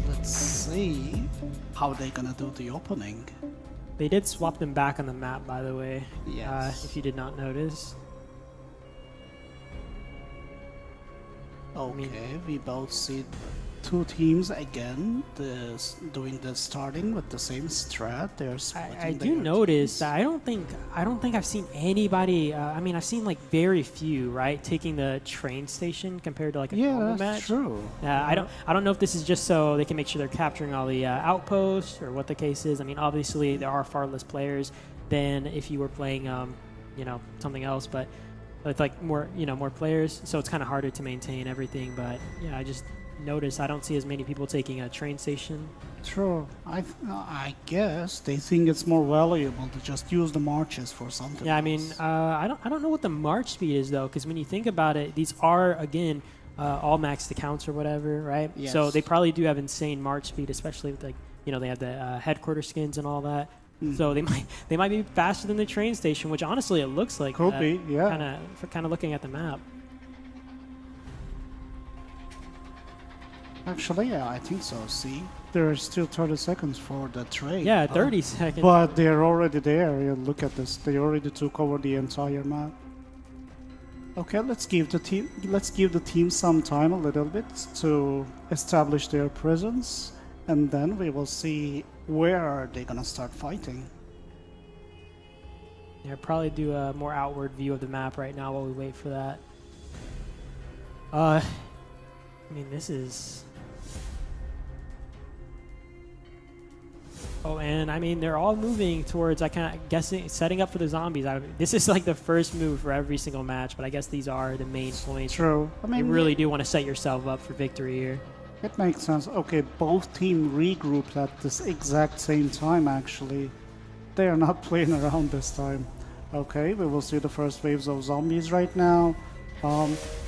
Let's see how they're gonna do the opening. They did swap them back on the map, by the way. Yes. If you did not notice. Okay, we both see two teams again doing the starting with the same strat. They're splitting I their do notice teams. that I don't think I've seen anybody. I mean, I've seen like very few, right, taking the train station compared to like a normal that's match. true. I don't know if this is just so they can make sure they're capturing all the outposts or what the case is. I mean, obviously there are far less players than if you were playing, you know, something else, but with like more players, so it's kind of harder to maintain everything. But yeah, I just notice I don't see as many people taking a train station. True. I guess they think it's more valuable to just use the marches for something. Yeah, I mean, else. I don't know what the march speed is though, because when you think about it, these are again all maxed accounts or whatever, right? Yes. So they probably do have insane march speed, especially with like they have the headquarter skins and all that. So they might be faster than the train station, which honestly it looks like Could be, yeah. Kind of looking at the map. Actually, yeah, I think so. See, there's still 30 seconds for the trade. Yeah, 30 seconds. But they're already there. Yeah, look at this. They already took over the entire map. Okay, let's give the team some time a little bit to establish their presence, and then we will see where are they gonna start fighting. Yeah, probably do a more outward view of the map right now while we wait for that. I mean, this is... Oh, and I mean, they're all moving towards, I kind of guessing, setting up for the zombies. This is like the first move for every single match, but I guess these are the main points. True. I mean, you really do want to set yourself up for victory here. It makes sense. Okay, both teams regrouped at this exact same time, actually. They are not playing around this time. Okay, we will see the first waves of zombies right now.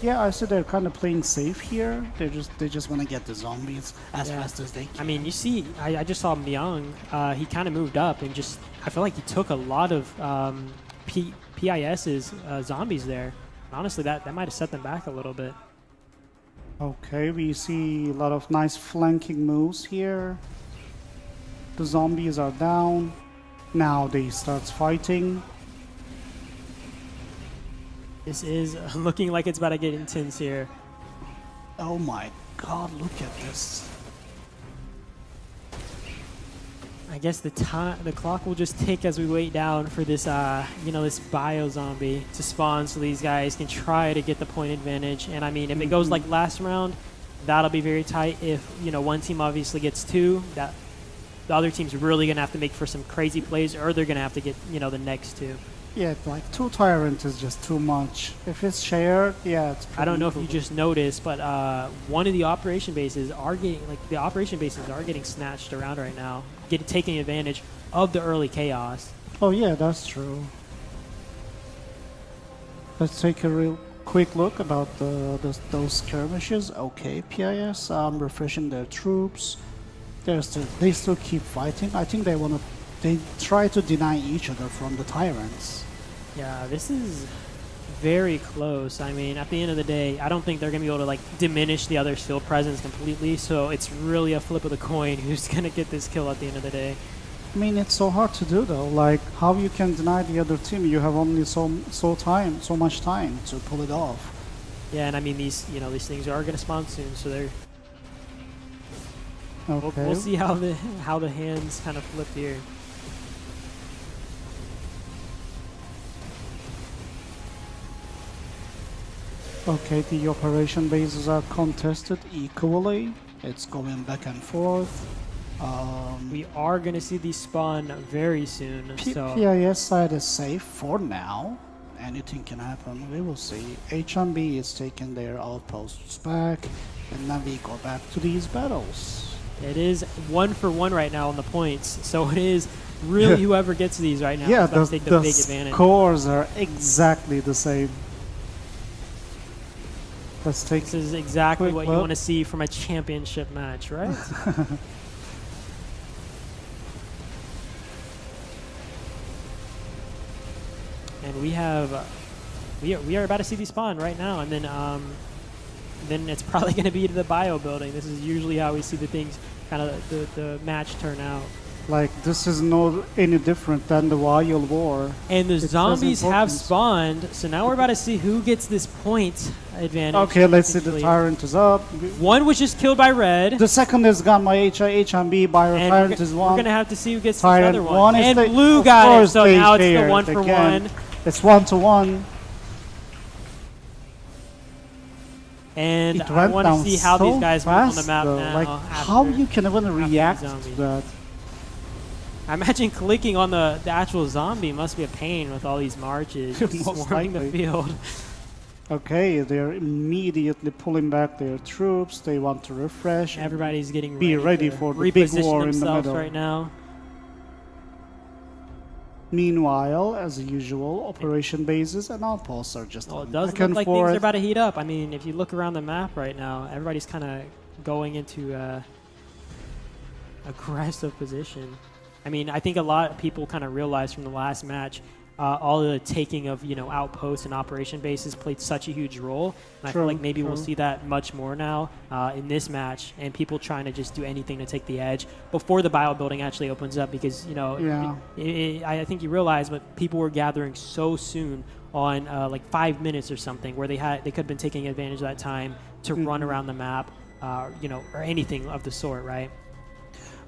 Yeah, I see they're kind of playing safe here. They just want to get the zombies as fast as they can. I mean, you see, I just saw Myung. He kind of moved up and just, I feel like he took a lot of PIS's zombies there. And honestly, that might have set them back a little bit. Okay, we see a lot of nice flanking moves here. The zombies are down. Now they start fighting. This is looking like it's about to get intense here. Oh my god, look at this. I guess the clock will just tick as we wait down for this, this bio zombie to spawn, so these guys can try to get the point advantage. And I mean, if it goes like last round, that'll be very tight. If one team obviously gets two, that the other team's really gonna have to make for some crazy plays, or they're gonna have to get the next two. Yeah, like two tyrants is just too much. If it's shared, yeah, it's pretty I don't know cool. if you just noticed, but one of the operation bases are getting snatched around right now, taking advantage of the early chaos. Oh yeah, that's true. Let's take a real quick look about those skirmishes. Okay, PIS refreshing their troops. They still keep fighting. I think they try to deny each other from the tyrants. Yeah, this is very close. I mean, at the end of the day, I don't think they're going to be able to diminish the other field presence completely, so it's really a flip of the coin who's going to get this kill at the end of the day. I mean, it's so hard to do though. Like, how you can deny the other team? You have only so much time to pull it off. Yeah, and I mean, these things are going to spawn soon, so they're... Okay. We'll see how the hands kind of flip here. Okay, the operation bases are contested equally. It's going back and forth. We are going to see these spawn very soon. PIS side is safe for now. Anything can happen. We will see. HNB is taking their outposts back, and then we go back to these battles. It is 1-for-1 right now on the points, so it is really whoever gets these right now is going to take the big advantage. Scores are exactly the same. Let's take This is exactly quick what you look. want to see from a championship match, right? And we have, we are about to see the spawn right now, and then it's probably going to be to the bio building. This is usually how we see the things, kind of the match turn out. Like, this is not any different than the Wild War. And the It says zombies have importance. spawned, so now we're about to see who gets this point advantage. Okay, let's see. The essentially. Tyrant is up. One was just killed by red. The second is gone by HNB. By And Tyrant is we're one. going to have to see who gets Tyrant this other one one. is And the- blue of got it, course so they now it's the shared 1 for again. 1. It's 1-1. And It I went want to down see how so these guys move on the fast, map though. now. Like, after- how you can even the react to zombie. that? I imagine clicking on the actual zombie must be a pain with all these marches Most swarming the likely. field. Okay, they're immediately pulling back their troops. They want to refresh. Everybody's getting Be ready to for the big reposition war in the themselves middle. right now. Meanwhile, as usual, operation bases and outposts are just Well, it going does back look and like things forth. are about to heat up. I mean, if you look around the map right now, everybody's kind of going into aggressive position. I mean, I think a lot of people kind of realized from the last match, all the taking of, you know, outposts and operation bases played such a huge role. And I feel True, like maybe we'll true. see that much more now in this match, and people trying to just do anything to take the edge before the bio building actually opens up, because, you know, Yeah. I think you realize, but people were gathering so soon on like 5 minutes or something, where they could have been taking advantage of that time to run around the map, you know, or anything of the sort, right?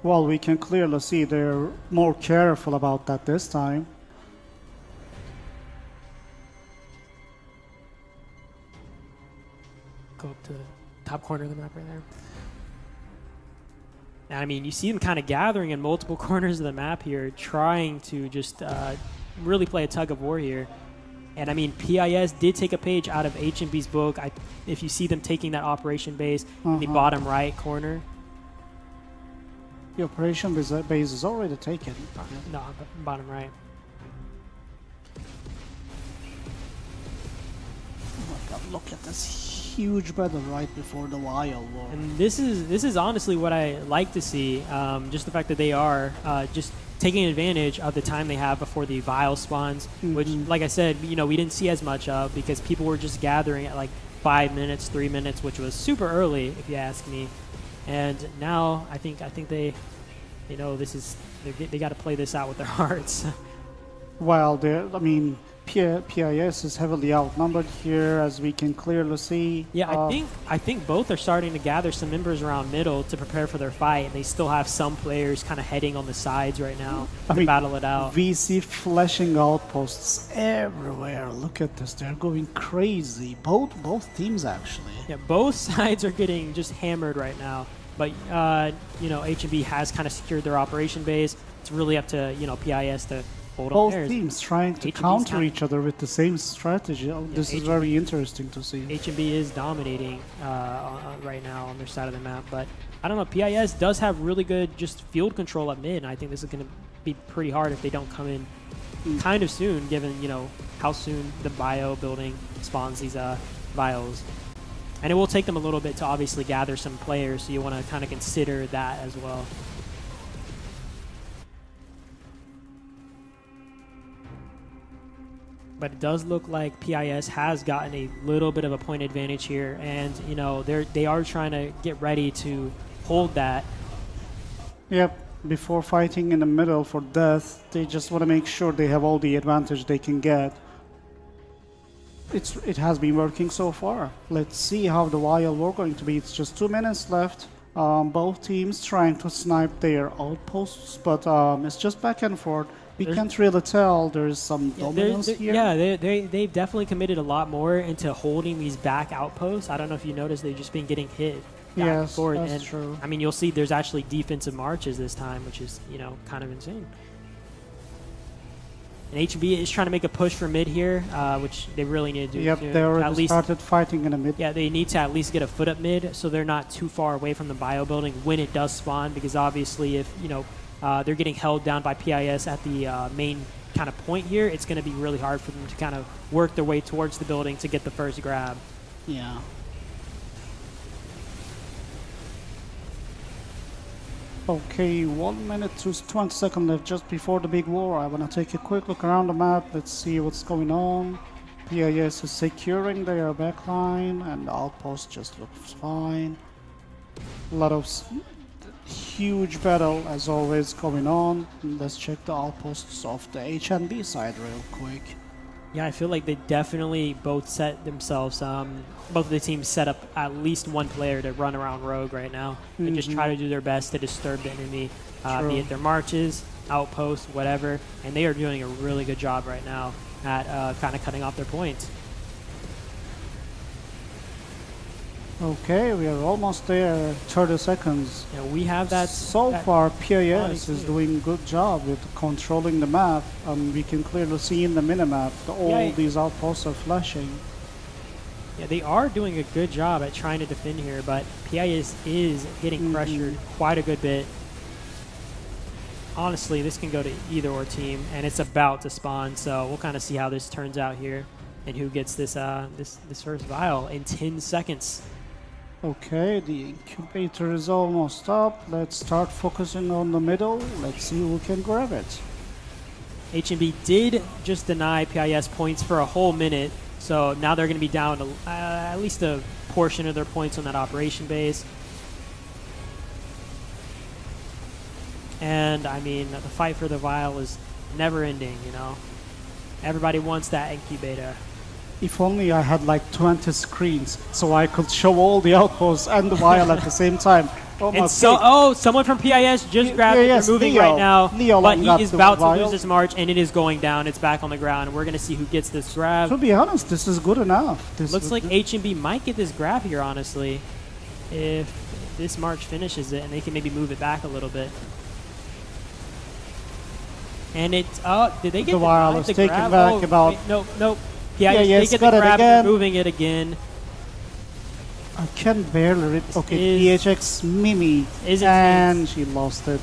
Well, we can clearly see they're more careful about that this time. Go up to the top corner of the map right there. And I mean, you see them kind of gathering in multiple corners of the map here, trying to just really play a tug of war here. And I mean, PIS did take a page out of HNB's book. If you see them taking that operation base in the bottom right corner. The operation base is already taken. No, bottom right. Oh my God, look at this huge battle right before the Wild War. And this is honestly what I like to see. Just the fact that they are just taking advantage of the time they have before the vial spawns, which, like I said, you know, we didn't see as much of because people were just gathering at like 5 minutes, 3 minutes, which was super early, if you ask me. And now I think they, you know, they got to play this out with their hearts. Well, I mean, PIS is heavily outnumbered here, as we can clearly see. Yeah, I think both are starting to gather some members around middle to prepare for their fight, and they still have some players kind of heading on the sides right now to battle it out. We see flashing outposts everywhere. Look at this; they're going crazy. Both teams actually. Yeah, both sides are getting just hammered right now. But you know, HNB has kind of secured their operation base. It's really up to, you know, PIS to hold Both up theirs. teams trying to HNB's counter each other with the same strategy. Oh, this is HNB very interesting to see. HNB is dominating right now on their side of the map, but I don't know. PIS does have really good just field control at mid, and I think this is going to be pretty hard if they don't come in kind of soon, given, you know, how soon the bio building spawns these vials. And it will take them a little bit to obviously gather some players, so you want to kind of consider that as well. But it does look like PIS has gotten a little bit of a point advantage here, and you know they are trying to get ready to hold that. Yep. Before fighting in the middle for death, they just want to make sure they have all the advantage they can get. It has been working so far. Let's see how the Wild War going to be. It's just 2 minutes left. Both teams trying to snipe their outposts, but it's just back and forth. We can't really tell. There's some dominance here. Yeah, they've definitely committed a lot more into holding these back outposts. I don't know if you noticed, they've just been getting hit back and Yes, forth. that's And true. I mean, you'll see there's actually defensive marches this time, which is, you know, kind of insane. And HNB is trying to make a push for mid here, which they really need to do. Yep, soon. they At already least, started fighting in the mid. yeah, they need to at least get a foot up mid, so they're not too far away from the bio building when it does spawn. Because obviously, if you know they're getting held down by PIS at the main kind of point here, it's going to be really hard for them to kind of work their way towards the building to get the first grab. Yeah. Okay, 1 minute to 20 seconds left just before the big war. I want to take a quick look around the map. Let's see what's going on. PIS is securing their backline and the outpost just looks fine. A lot of huge battle as always going on. Let's check the outposts of the HNB side real quick. Yeah, I feel like they definitely both set themselves, both of the teams set up at least one player to run around rogue right now and just try to do their best to disturb the enemy, be it their marches, outposts, whatever. And they are doing a really good job right now at kind of cutting off their points. Okay, we are almost there, 30 seconds. Yeah, we have that. So far, PIS is doing a good job with controlling the map. We can clearly see in the minimap that all these outposts are flashing. Yeah, they are doing a good job at trying to defend here, but PIS is getting pressured quite a good bit. Honestly, this can go to either or team, and it's about to spawn, so we'll kind of see how this turns out here and who gets this this first vial in 10 seconds. Okay, the incubator is almost up. Let's start focusing on the middle. Let's see who can grab it. HNB did just deny PIS points for a whole minute, so now they're going to be down to at least a portion of their points on that operation base. And, I mean, the fight for the vial is never ending, you know. Everybody wants that incubator. If only I had like 20 screens so I could show all the outposts and the vial at the same time. Oh, and so, someone from PIS just grabbed it. They're moving right now. But he is about to lose this march, and it is going down. It's back on the ground. We're going to see who gets this grab. To be honest, this is good enough. Looks like HNB might get this grab here, honestly, if this march finishes it, and they can maybe move it back a little bit. And it's did they get the vial is taken grab? back about? Wait, nope. Yeah, they get the grab. They're moving it again. I can barely read. Okay, PHX Mimi, and she lost it.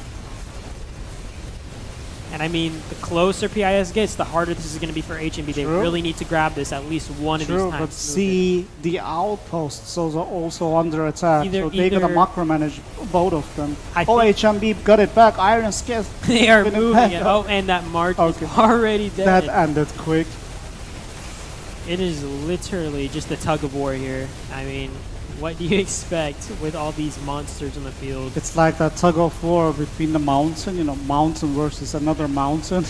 And I mean, the closer PIS gets, the harder this is going to be for HNB. They really need to grab this at least one of these times. But see, the outposts are also under attack, so they're going to macro-manage both of them. HNB got it back. Iron Scales. They are moving it. Oh, and that march is already dead. That ended quick. It is literally just a tug of war here. I mean, what do you expect with all these monsters on the field? It's like that tug of war between the mountain, you know, mountain versus another mountain.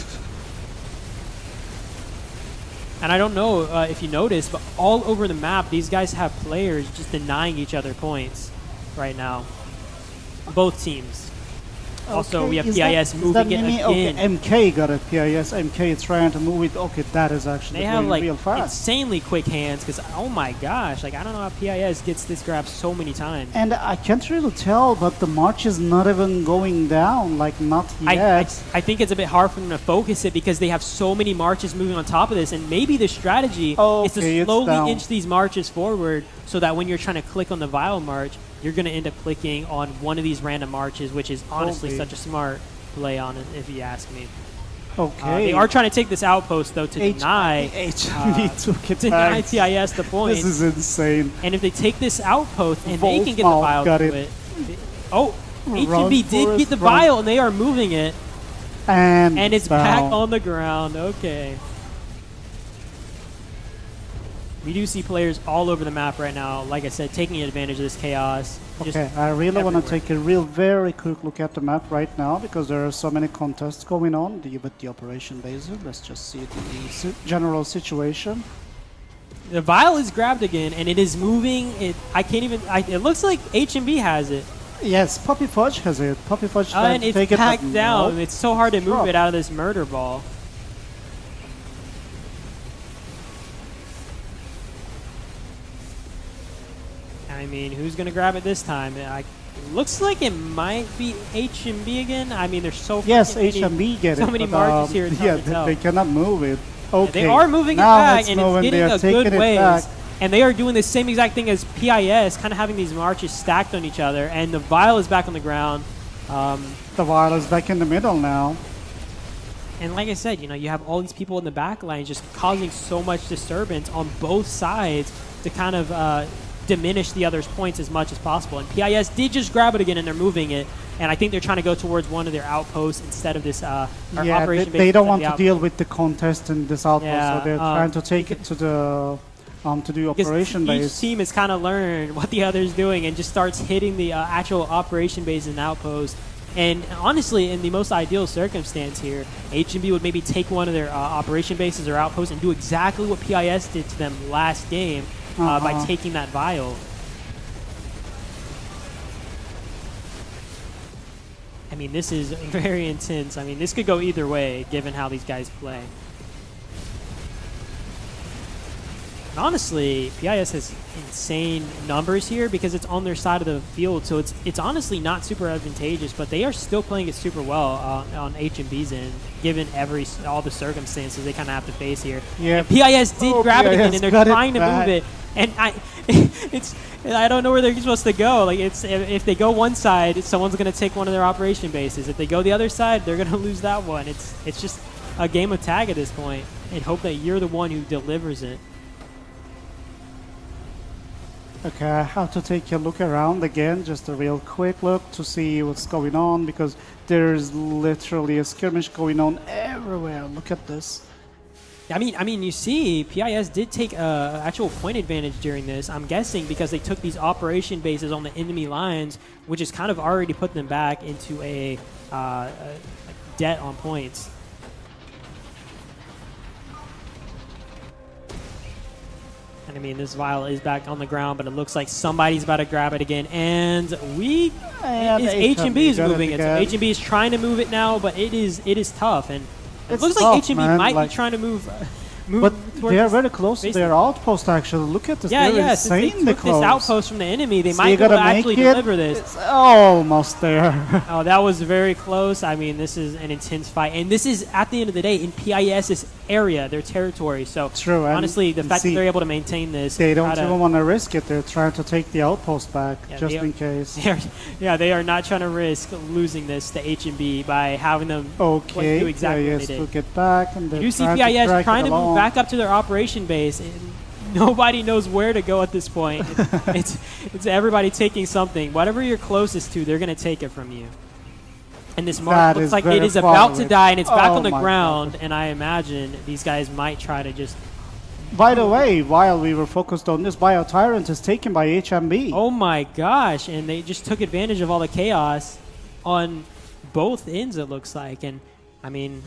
And I don't know if you noticed, but all over the map, these guys have players just denying each other points right now. Both teams. Also, we have PIS moving it again. Okay, MK got it. PIS, MK is trying to move it. Okay, that is actually they have like real fast. Insanely quick hands because, oh my gosh, like I don't know how PIS gets this grab so many times. And I can't really tell, but the march is not even going down, like not yet. I think it's a bit hard for them to focus it because they have so many marches moving on top of this, and maybe the strategy is to slowly inch these marches forward so that when you're trying to click on the vial march, you're going to end up clicking on one of these random marches, which is honestly such a smart play on it, if you ask me. Okay. They are trying to take this outpost, though, to deny TIS the points. This is insane. And if they take this outpost and they can get the vial to it. Oh, HNB did get the vial, and they are moving it. And it's back on the ground. Okay. We do see players all over the map right now, like I said, taking advantage of this chaos. Okay, I really want to take a very quick look at the map right now because there are so many contests going on with the operation basis. Let's just see the general situation. The vial is grabbed again, and it is moving. It looks like HNB has it. Yes, Puppy Fudge has it. Puppy Fudge and it's packed down. It's so hard to move it out of this murder ball. I mean, who's going to grab it this time? It looks like it might be HNB again. I mean, there's HNB get so many marches here. They cannot move it. Okay. They are moving it back, and it's getting a good ways. And they are doing the same exact thing as PIS, kind of having these marches stacked on each other. And the vial is back on the ground. The vial is back in the middle now. And like I said, you know, you have all these people in the back line just causing so much disturbance on both sides to kind of diminish the other's points as much as possible. And PIS did just grab it again, and they're moving it. And I think they're trying to go towards one of their outposts instead of this Yeah, operation base. they don't want to outpost. deal with the contest in this outpost, Yeah, so they're trying to take it to the operation Each base. team has kind of learned what the other's doing and just starts hitting the actual operation base and outpost. And honestly, in the most ideal circumstance here, HNB would maybe take one of their operation bases or outposts and do exactly what PIS did to them last game by taking that vial. I mean, this is very intense. I mean, this could go either way, given how these guys play. And honestly, PIS has insane numbers here because it's on their side of the field, so it's honestly not super advantageous, but they are still playing it super well on HNB's end, given all the circumstances they kind of have to face here. Yeah. And PIS did grab it PIS again, and they're got it trying to back. move it. And I don't know where they're supposed to go. Like if they go one side, someone's going to take one of their operation bases. If they go the other side, they're going to lose that one. It's just a game of tag at this point, and hope that you're the one who delivers it. Okay, I have to take a look around again, just a real quick look to see what's going on, because there's literally a skirmish going on everywhere. Look at this. I mean, you see, PIS did take actual point advantage during this. I'm guessing because they took these operation bases on the enemy lines, which has kind of already put them back into a debt on points. And I mean, this vial is back on the ground, but it looks like somebody's about to grab it again. And HNB is moving it. So HNB is trying to move it now, but it is tough. And it looks like HNB might be trying to move but they are very close to their outpost, actually. Look at this. Yeah, they're yes. If they insanely took close. this outpost from the enemy, they So might you be able to gotta actually make it. deliver this. It's almost there. Oh, that was very close. I mean, this is an intense fight. And this is, at the end of the day, in PIS's area, their territory. So, True. honestly, the fact that they're able to maintain this. They don't even want to risk it. They're trying to take the outpost back, just in case. They are not trying to risk losing this to HNB by having them Okay. do exactly what yes, they did. to get back. And You see PIS trying to move back up to their operation base. And nobody knows where to go at this point. It's everybody taking something. Whatever you're closest to, they're going to take it from you. And this mark looks like it is about to die, and it's back on the ground. And I imagine these guys might try to just... By the way, while we were focused on this, Bio Tyrant is taken by HNB. Oh my gosh, and they just took advantage of all the chaos on both ends, it looks like. And, I mean,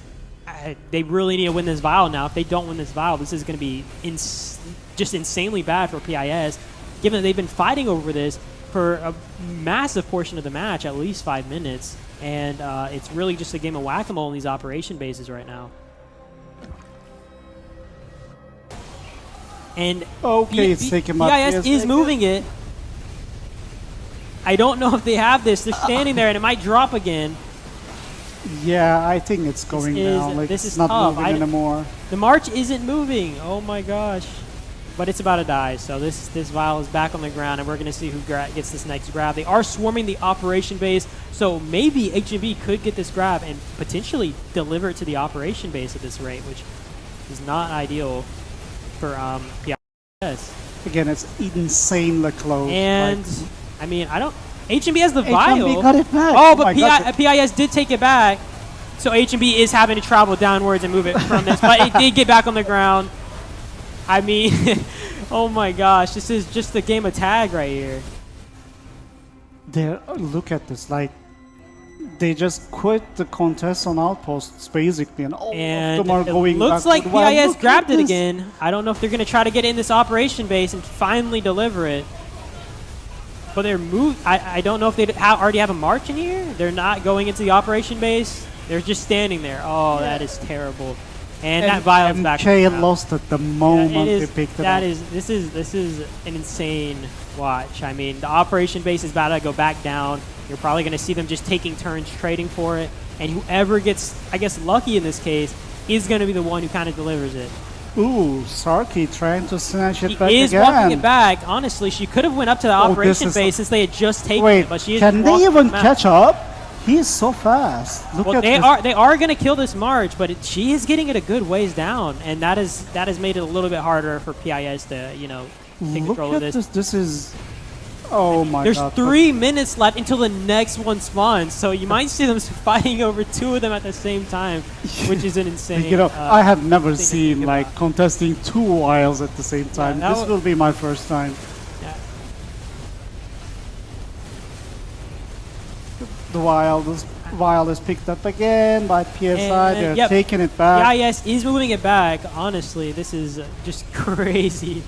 they really need to win this vial now. If they don't win this vial, this is going to be just insanely bad for PIS, given that they've been fighting over this for a massive portion of the match, at least 5 minutes. And it's really just a game of whack-a-mole in these operation bases right now. And it's taken by PIS is moving it. I don't know if they have this. They're standing there, and it might drop again. Yeah, I think it's going down. Like, this is it's not tough. moving anymore. The march isn't moving. Oh my gosh. But it's about to die. So this vial is back on the ground, and we're going to see who gets this next grab. They are swarming the operation base, so maybe HNB could get this grab and potentially deliver it to the operation base at this rate, which is not ideal for PIS. Again, it's insanely close. And, I mean, HNB has the vial. HNB got it back. Oh, but PIS did take it back. So HNB is having to travel downwards and move it from this. But it did get back on the ground. I mean, oh my gosh. This is just a game of tag right here. Look at this. Like, they just quit the contest on outposts, basically. And all of them are going back. Looks like PIS grabbed it again. I don't know if they're going to try to get in this operation base and finally deliver it. But they're moved. I don't know if they already have a march in here. They're not going into the operation base. They're just standing there. Oh, that is terrible. And that vial's back. MK lost at the moment they picked it up. This is an insane watch. I mean, the operation base is about to go back down. You're probably going to see them just taking turns trading for it. And whoever gets, I guess, lucky in this case is going to be the one who kind of delivers it. Ooh, Sarky trying to snatch it back again. She is walking it back. Honestly, she could have went up to the operation base since they had just taken it, but she is can they even catch up? He is so fast. Look at this. They are going to kill this march, but she is getting it a good ways down, and that has made it a little bit harder for PIS to take control of this. This is Oh my There's god. 3 minutes left until the next one spawns, so you might see them fighting over 2 of them at the same time, which is an insane. You know, I have never thing to seen think like about. contesting 2 wiles at the same time. that This wa- will be my first time. Yeah. The wild is picked up again by PSI. And, They're yep. taking it back. PIS is moving it back. Honestly, this is just crazy.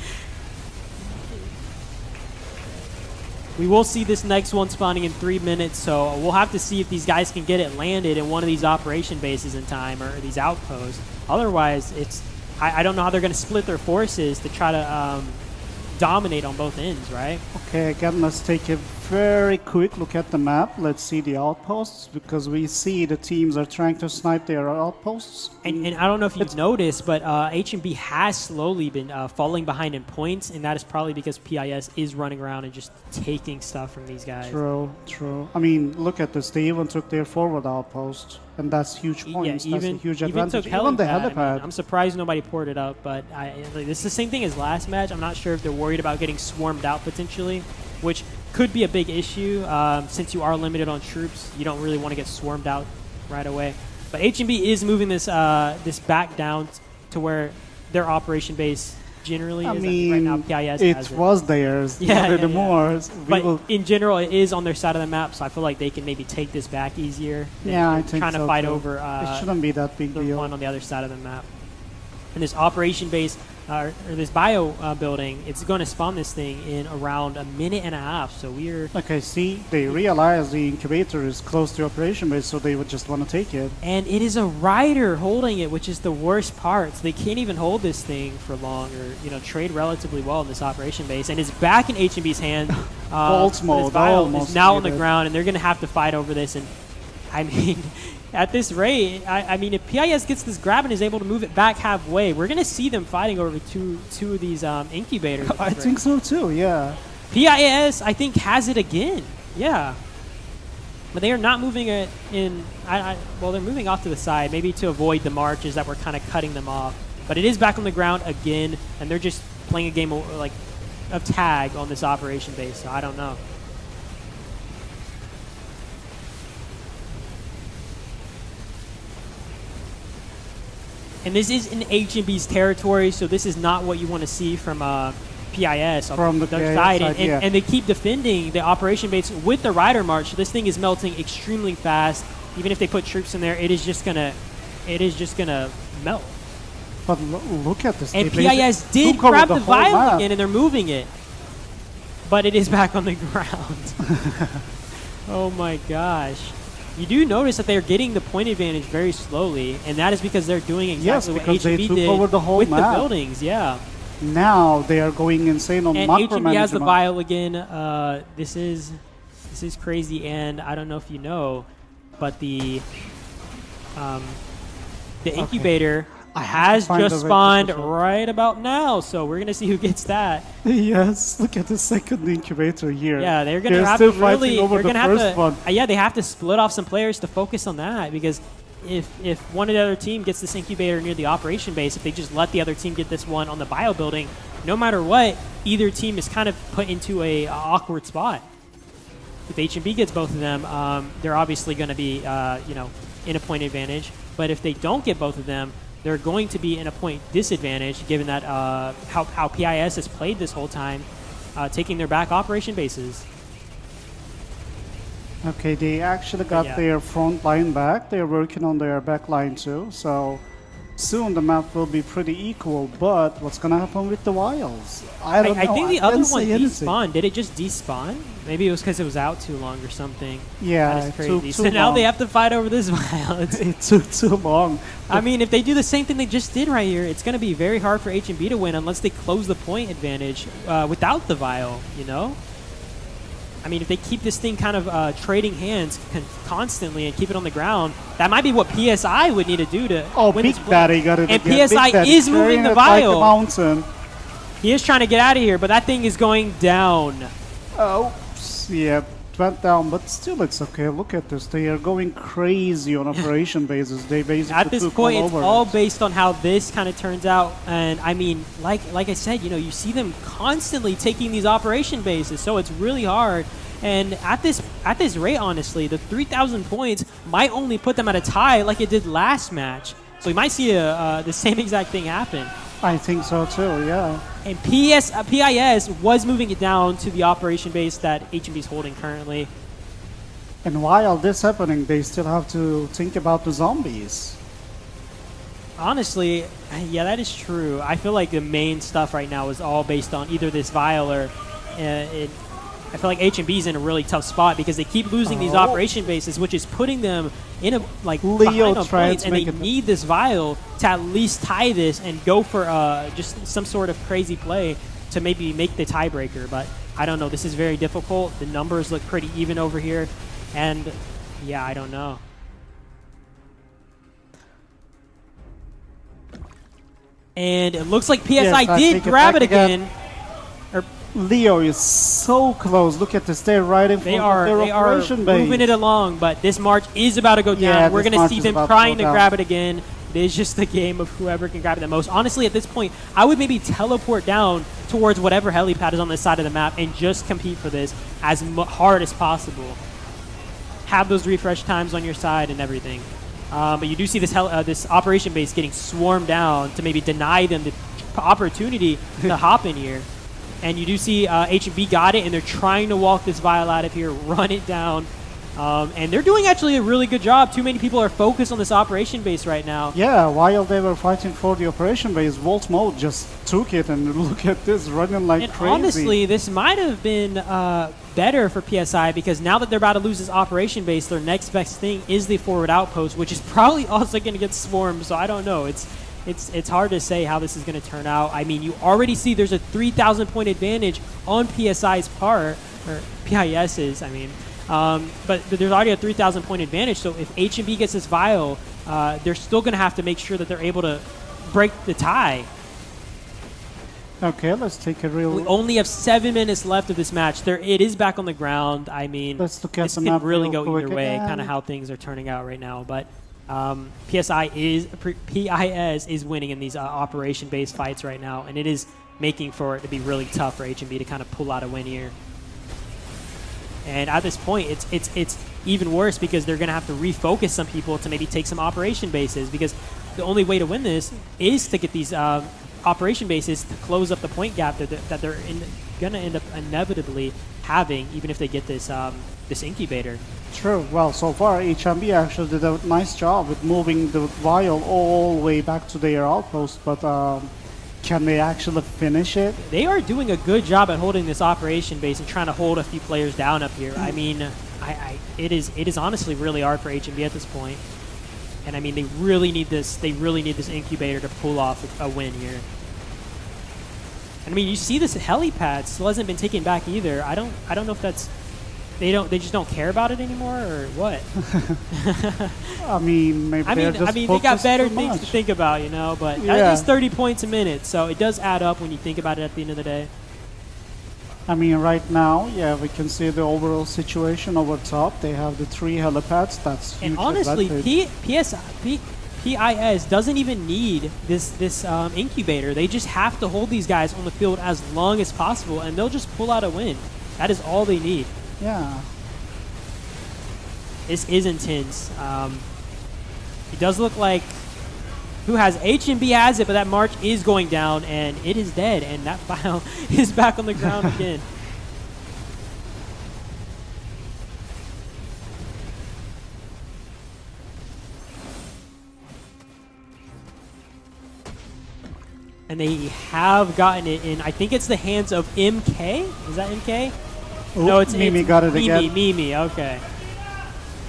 We will see this next one spawning in 3 minutes, so we'll have to see if these guys can get it landed in one of these operation bases in time, or these outposts. Otherwise, I don't know how they're going to split their forces to try to dominate on both ends, right? Okay, again, let's take a very quick look at the map. Let's see the outposts, because we see the teams are trying to snipe their outposts. And I don't know if you've noticed, but HNB has slowly been falling behind in points, and that is probably because PIS is running around and just taking stuff from these guys. True, true. I mean, look at this. They even took their forward outpost, and that's huge points. Yeah, That's a huge even advantage. took Even the helipad. I helipad. mean, I'm surprised nobody poured it up, but this is the same thing as last match. I'm not sure if they're worried about getting swarmed out potentially, which could be a big issue since you are limited on troops. You don't really want to get swarmed out right away. But HNB is moving this this back down to where their operation base generally I is. mean, Right now, PIS it has it. was theirs. Yeah, Not yeah, anymore. yeah. But in general, it is on their side of the map, so I feel like they can maybe take this back easier than Yeah, I think trying to so fight too. over It shouldn't be that big the deal. one on the other side of the map. And this operation base, or this bio building, it's going to spawn this thing in around a minute and a half. So we're... Okay, see, they realize the incubator is close to operation base, so they would just want to take it. And it is a rider holding it, which is the worst part. So they can't even hold this thing for long, or trade relatively well in this operation base. And it's back in HNB's hand. Vault mode, this bio almost is now on the needed. ground, and they're going to have to fight over this. And I mean... At this rate, I mean, if PIS gets this grab and is able to move it back halfway, we're going to see them fighting over two of these incubators. I think so too, yeah. PIS, I think, has it again. Yeah. But they are not moving it in... well, they're moving off to the side, maybe to avoid the marches that were kind of cutting them off. But it is back on the ground again, and they're just playing a game of tag on this operation base, so I don't know. And this is in HNB's territory, so this is not what you want to see from PIS. From the their PIS side. side, yeah. And they keep defending the operation base with the rider march. So this thing is melting extremely fast. Even if they put troops in there, it is just gonna melt. But look at this. And they PIS took did over grab the whole vial map. again, and they're moving it. But it is back on the ground. Oh my gosh. You do notice that they're getting the point advantage very slowly, and that is because they're doing exactly what because they HNB took did over the whole with map. the buildings. Yeah. Now they are going insane on And macro HNB has the management. vial again. This is crazy, and I don't know if you know, but the incubator has find just the right spawned position. right about now. So we're gonna see who gets that. Yes, look at the second incubator here. Yeah, they're gonna have still to really. fighting over They're the gonna have first to. one. Yeah, they have to split off some players to focus on that, because if one of the other team gets this incubator near the operation base, if they just let the other team get this one on the bio building, no matter what, either team is kind of put into a awkward spot. If HNB gets both of them, they're obviously going to be in a point advantage. But if they don't get both of them, they're going to be in a point disadvantage, given that how PIS has played this whole time, taking their back operation bases. Okay, they actually got yeah. their front line back. They're working on their back line too. So soon the map will be pretty equal. But what's going to happen with the wiles? I don't know. I think the other can't one say anything. despawned. Did it just despawn? Maybe it was because it was out too long or something. Yeah, That is it crazy. took too So now long. they have to fight over this vial. It took too long. I mean, if they do the same thing they just did right here, it's going to be very hard for HNB to win unless they close the point advantage without the vial, you know? I mean, if they keep this thing kind of trading hands constantly and keep it on the ground, that might be what PSI would need to do to win Big this Daddy got it And again. PSI Big Daddy is moving carrying the it like a vial. mountain. He is trying to get out of here, but that thing is going down. Oops. Yeah, went down, but still it's okay. Look at this. They are going crazy on operation bases. They basically At this took point, all it's over all it. based on how this kind of turns out. And I mean, like I said, you know, you see them constantly taking these operation bases, so it's really hard. And at this rate, honestly, the 3,000 points might only put them at a tie like it did last match. So we might see the same exact thing happen. I think so too, yeah. And PIS was moving it down to the operation base that HNB is holding currently. And while this happening, they still have to think about the zombies. Honestly, yeah, that is true. I feel like the main stuff right now is all based on either this vial or I feel like HNB is in a really tough spot because they keep losing these operation bases, which is putting them in a behind on points, and they need this vial to at least tie this and go for just some sort of crazy play to maybe make the tiebreaker. But I don't know. This is very difficult. The numbers look pretty even over here, and yeah, I don't know. And it looks like PSI did grab it again. Leo is so close. Look at this. They're right in front of their operation base. Moving it along, but this march is about to go down. Yeah, we're going to see them trying to grab it again. It is just the game of whoever can grab it the most. Honestly, at this point, I would maybe teleport down towards whatever helipad is on this side of the map and just compete for this as hard as possible. Have those refresh times on your side and everything. But you do see this this operation base getting swarmed down to maybe deny them the opportunity to hop in here. And you do see HNB got it, and they're trying to walk this vial out of here, run it down. And they're doing actually a really good job. Too many people are focused on this operation base right now. Yeah, while they were fighting for the operation base, Volt Mode just took it, and look at this, running like crazy. Honestly, this might have been better for PSI because now that they're about to lose this operation base, their next best thing is the forward outpost, which is probably also going to get swarmed. So I don't know. It's hard to say how this is going to turn out. I mean, you already see there's a 3,000 point advantage on PSI's part, or PIS's, I mean. But there's already a 3,000 point advantage, so if HNB gets this vial, they're still going to have to make sure that they're able to break the tie. Okay, let's take a real... We only have 7 minutes left of this match. It is back on the ground. I mean, let's look at this the could map really real go quick either way, again. kind of how things are turning out right now. But PIS is winning in these operation-based fights right now, and it is making for it to be really tough for HNB to kind of pull out a win here. And at this point, it's even worse because they're going to have to refocus some people to maybe take some operation bases, because the only way to win this is to get these operation bases to close up the point gap that they're going to end up inevitably having, even if they get this this incubator. True. Well, so far, HNB actually did a nice job with moving the vial all the way back to their outpost, but can they actually finish it? They are doing a good job at holding this operation base and trying to hold a few players down up here. I mean, it is honestly really hard for HNB at this point. And I mean, they really need this. They really need this incubator to pull off a win here. And I mean, you see this helipad still hasn't been taken back either. I don't know if that's they just don't care about it anymore or what. I mean, maybe they got better things to think about, you know. But that is 30 points a minute, so it does add up when you think about it at the end of the day. I mean, right now, yeah, we can see the overall situation over top. They have the 3 helipads. That's huge. And honestly, PIS doesn't even need this incubator. They just have to hold these guys on the field as long as possible, and they'll just pull out a win. That is all they need. Yeah. This is intense. It does look like who has HNB has it, but that march is going down, and it is dead, and that file is back on the ground again. And they have gotten it in, I think it's the hands of MK. Is that MK? Ooh, no, it's Mimi got it again. Mimi, okay.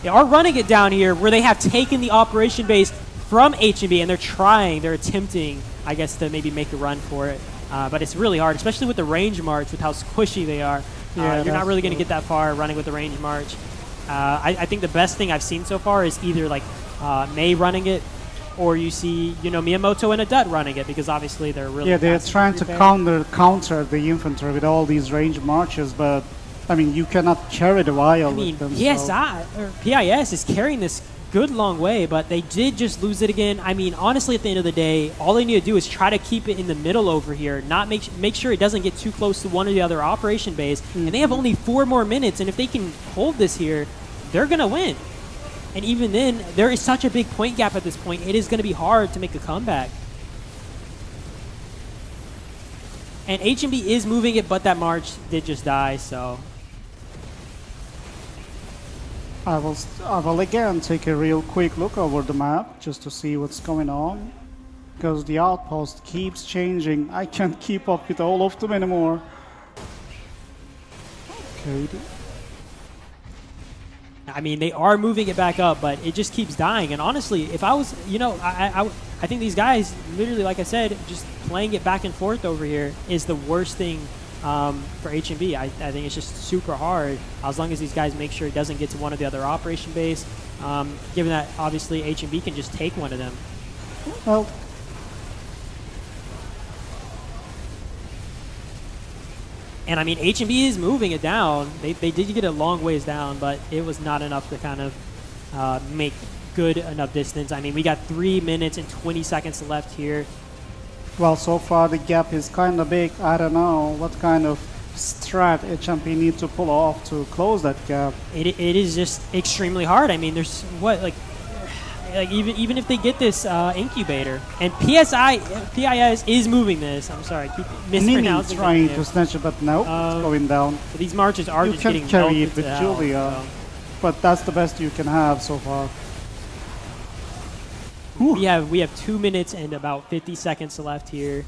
They are running it down here where they have taken the operation base from HNB, and they're attempting, I guess, to maybe make a run for it. But it's really hard, especially with the range march, with how squishy they are. You're not really going to get that far running with the range march. I think the best thing I've seen so far is either like Mei running it, or you see, you know, Miyamoto and Adut running it, because obviously they're really they're trying to counter the infantry with all these range marches, but I mean, you cannot carry the vial I mean, with them. So. PSI or PIS is carrying this good long way, but they did just lose it again. I mean, honestly, at the end of the day, all they need to do is try to keep it in the middle over here, not make sure it doesn't get too close to one or the other operation base. And they have only 4 more minutes, and if they can hold this here, they're gonna win. And even then, there is such a big point gap at this point. It is gonna be hard to make a comeback. And HNB is moving it, but that March did just die, so. I will again take a real quick look over the map just to see what's going on, because the outpost keeps changing. I can't keep up with all of them anymore. Okay. I mean, they are moving it back up, but it just keeps dying. And honestly, if I was, you know, I think these guys, literally, like I said, just playing it back and forth over here is the worst thing for HNB. I think it's just super hard as long as these guys make sure it doesn't get to one of the other operation base, given that obviously HNB can just take one of them. Well, and I mean, HNB is moving it down. They did get a long ways down, but it was not enough to kind of make good enough distance. I mean, we got 3 minutes and 20 seconds left here. well, so far the gap is kind of big. I don't know what kind of strat HNB need to pull off to close that gap. It is just extremely hard. I mean, there's what like even if they get this incubator, and PIS is moving this. I'm sorry, I keep mispronouncing. Trying to snatch it, but no, it's going down. So these marches are You just can getting carry it melted with to hell, Julia, so. but that's the best you can have so far. We have 2 minutes and about 50 seconds left here.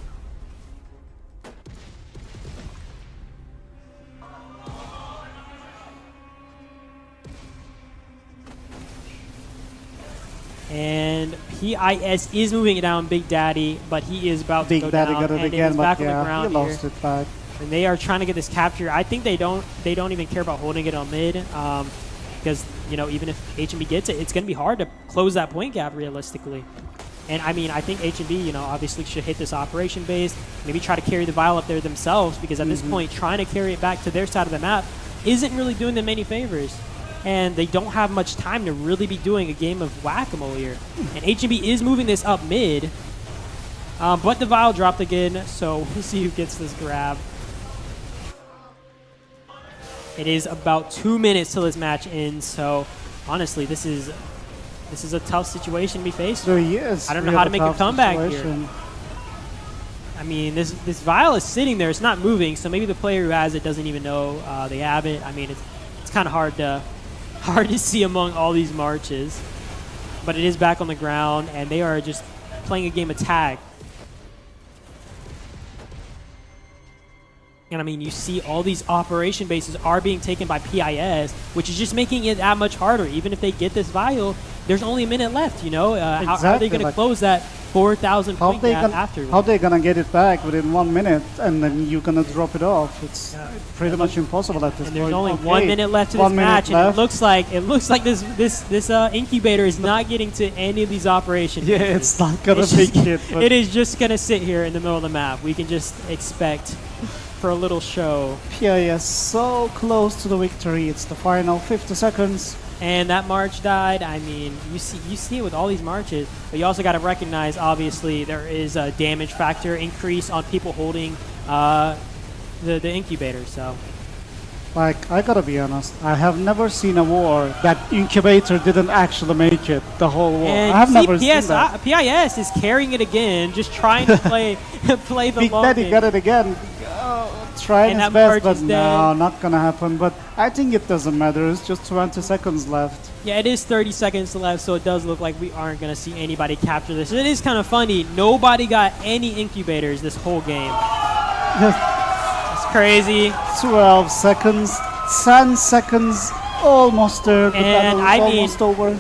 And PIS is moving it down, Big Daddy, but he is about to go down. Big Daddy got it and again, is but back on the yeah, ground he lost here. it back. And they are trying to get this capture. I think they don't even care about holding it on mid, because you know, even if HNB gets it, it's going to be hard to close that point gap realistically. And I mean, I think HNB, you know, obviously should hit this operation base, maybe try to carry the vial up there themselves, because at this point, trying to carry it back to their side of the map isn't really doing them any favors. And they don't have much time to really be doing a game of whack-a-mole here. And HNB is moving this up mid, but the vial dropped again, so we'll see who gets this grab. It is about 2 minutes till this match ends, so honestly, this is a tough situation to be faced with. Yes, I don't know how to make a comeback situation here. I mean, this vial is sitting there; it's not moving. So maybe the player who has it doesn't even know they have it. I mean, it's kind of hard to see among all these marches, but it is back on the ground, and they are just playing a game of tag. And I mean, you see all these operation bases are being taken by PIS, which is just making it that much harder. Even if they get this vial, there's only a minute left, you know? How are they going to close that 4,000 point gap after? How they going to get it back within 1 minute, and then you're going to drop it off? It's pretty much impossible at this and point. there's only 1 minute left to this match, and it looks like this incubator is not getting to any of these operations. Yeah, it's not going to make it. It is just going to sit here in the middle of the map. We can just expect for a little show. PIS so close to the victory. It's the final 50 seconds. And that march died. I mean, you see it with all these marches, but you also got to recognize, obviously, there is a damage factor increase on people holding the incubator. So, like, I gotta be honest, I have never seen a war that incubator didn't actually make it the whole war. And I have never seen that. PIS is carrying it again, just trying to play the Big long Daddy game. got it again. Trying his best, but no, dead. not gonna happen. But I think it doesn't matter. It's just 20 seconds left. Yeah, it is 30 seconds left, so it does look like we aren't going to see anybody capture this. It is kind of funny. Nobody got any incubators this whole game. It's crazy. 12 seconds, 10 seconds, almost there. The And battle is I mean, almost over.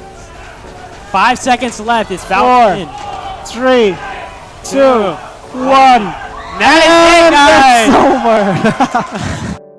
5 seconds left. It's about 4, 3, 2, 1. That is it, guys. It's over.